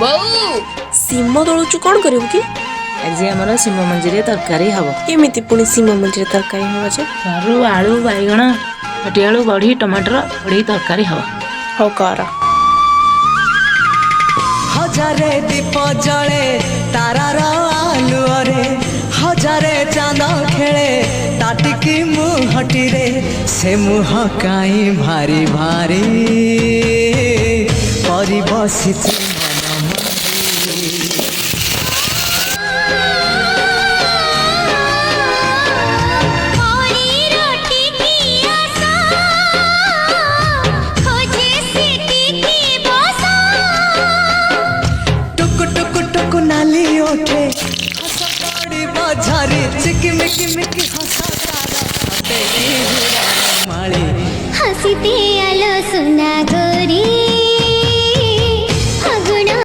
ବୋଉ सीम तोड़ू कौन करू कि ଆଜି ଆମର ଶିମ ମଞ୍ଜିରେ ତରକାରୀ ହବ। केमिति पुणी सीम मंजी तरकारी हवा जे ସରୁ ଆଳୁ ବାଇଗଣ କଟିଆଳୁ ବଢି ଟମାଟର ପଡିକି ତରକାରୀ ହବ। हो कर हजारे दीप जले तारार आलुअरे हजारे चांद खेले ताटिकी मुहटी रे से मुह काई भारी भारी परी बसिछि नाली ओठे हस पड़ी बजारी चिकी मिकी मिकी हसा तारा माली हसीते आलो सुना गो